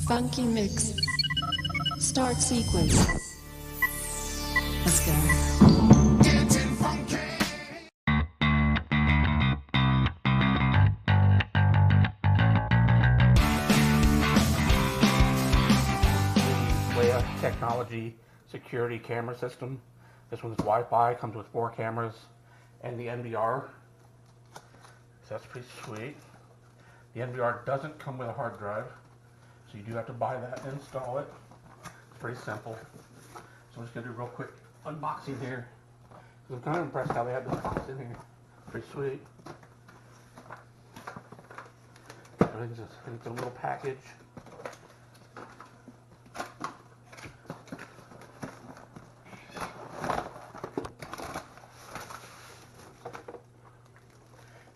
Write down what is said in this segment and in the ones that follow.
Funky mix. Start sequence. Let's go. Getting funky. Weya technology security camera system. This one's Wi-Fi, comes with 4 cameras and the NVR. So that's pretty sweet. The NVR doesn't come with a hard drive, so you do have to buy that and install it. It's pretty simple. So I'm just going to do a real quick unboxing here. I'm kind of impressed how they have this box in here. Pretty sweet. Everything's in its own little package.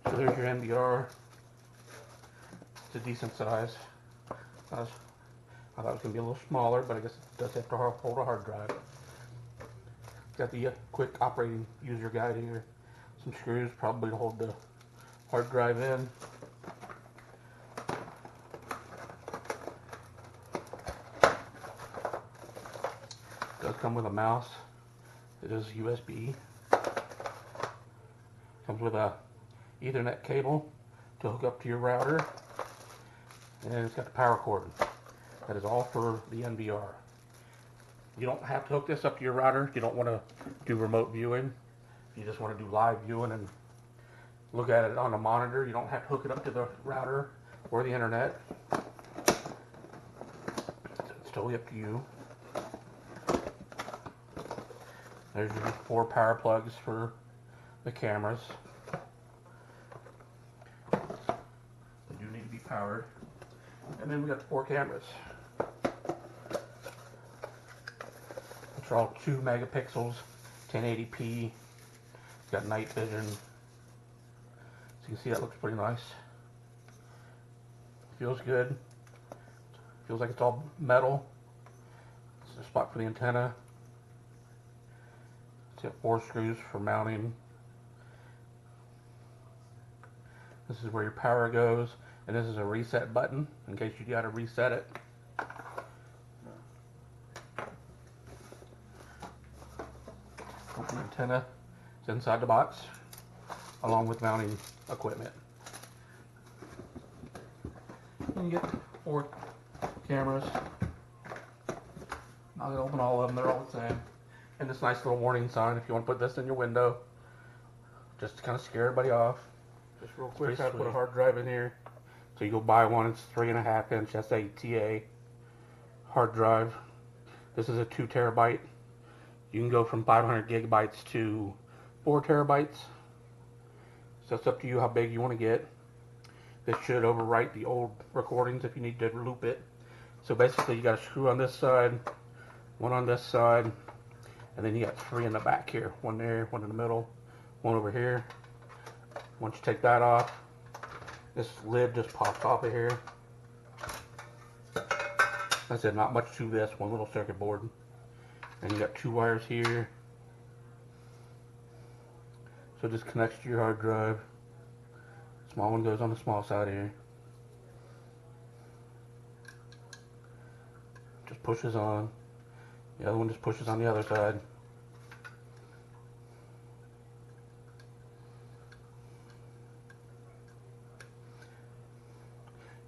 So there's your NVR. It's a decent size. I thought it was going to be a little smaller, but I guess it does have to hold a hard drive. Got the quick operating user guide here. Some screws probably to hold the hard drive in. It does come with a mouse. It is USB. Comes with a Ethernet cable to hook up to your router. And it's got the power cord. That is all for the NVR. You don't have to hook this up to your router if you don't want to do remote viewing. If you just want to do live viewing and look at it on a monitor, you don't have to hook it up to the router or the internet. It's totally up to you. There's your 4 power plugs for the cameras. They do need to be powered. And then we got the 4 cameras. Which are all 2 megapixels, 1080p. It's got night vision. So you can see that looks pretty nice. Feels good. Feels like it's all metal. It's a spot for the antenna. It's got 4 screws for mounting. This is where your power goes, and this is a reset button in case you got to reset it. Open the antenna. It's inside the box, along with mounting equipment. And you get 4 cameras. Not going to open all of them, they're all the same. And this nice little warning sign if you want to put this in your window, just to kind of scare everybody off. Just real quick, I put a hard drive in here. So you go buy one, it's 3.5 inch SATA hard drive. This is a 2 terabyte. You can go from 500 gigabytes to 4 terabytes. So it's up to you how big you want to get. This should overwrite the old recordings if you need to loop it. So basically you got a screw on this side, one on this side, and then you got 3 in the back here. 1 there, 1 in the middle, 1 over here. Once you take that off, this lid just pops off of here. Like I said, not much to this, 1 little circuit board. And you got 2 wires here. So it just connects to your hard drive. Small one goes on the small side here. Just pushes on. The other one just pushes on the other side.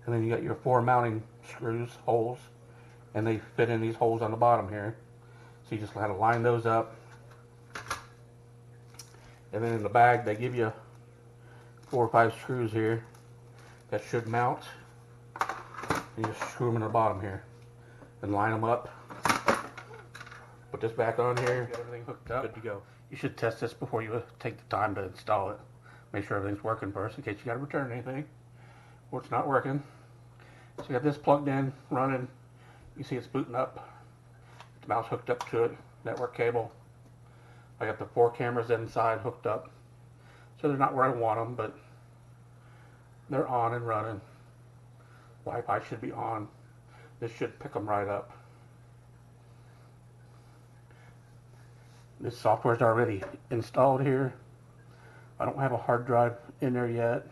And then you got your 4 mounting screws, holes, and they fit in these holes on the bottom here. So you just kind of line those up. And then in the bag, they give you 4 or 5 screws here that should mount. And you just screw them in the bottom here. And line them up. Put this back on here. Get everything hooked up. Good to go. You should test this before you take the time to install it. Make sure everything's working first in case you got to return anything or it's not working. So you got this plugged in, running. You see it's booting up. The mouse hooked up to it, network cable. I got the 4 cameras inside hooked up. So they're not where I want them, but they're on and running. Wi-Fi should be on. This should pick them right up. This software is already installed here. I don't have a hard drive in there yet.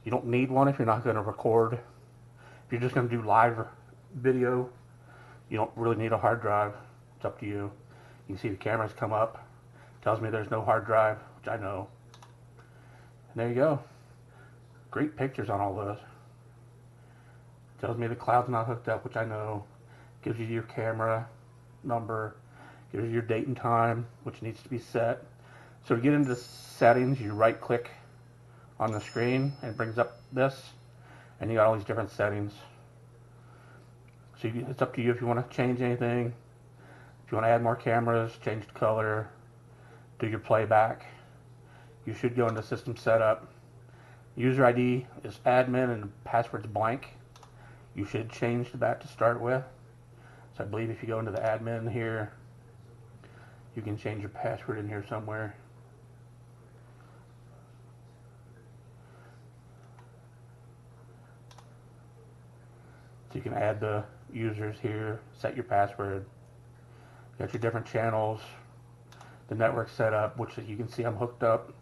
You don't need one if you're not going to record. If you're just going to do live video, you don't really need a hard drive. It's up to you. You can see the cameras come up. Tells me there's no hard drive, which I know. And there you go. Great pictures on all those. Tells me the cloud's not hooked up, which I know. Gives you your camera number. Gives you your date and time, which needs to be set. So to get into settings, you right click on the screen and it brings up this. And you got all these different settings. So it's up to you if you want to change anything. If you want to add more cameras, change the color, do your playback. You should go into system setup. User ID is admin and the password's blank. You should change that to start with. So I believe if you go into the admin here, you can change your password in here somewhere. So you can add the users here, set your password. You got your different channels, the network setup, which you can see I'm hooked up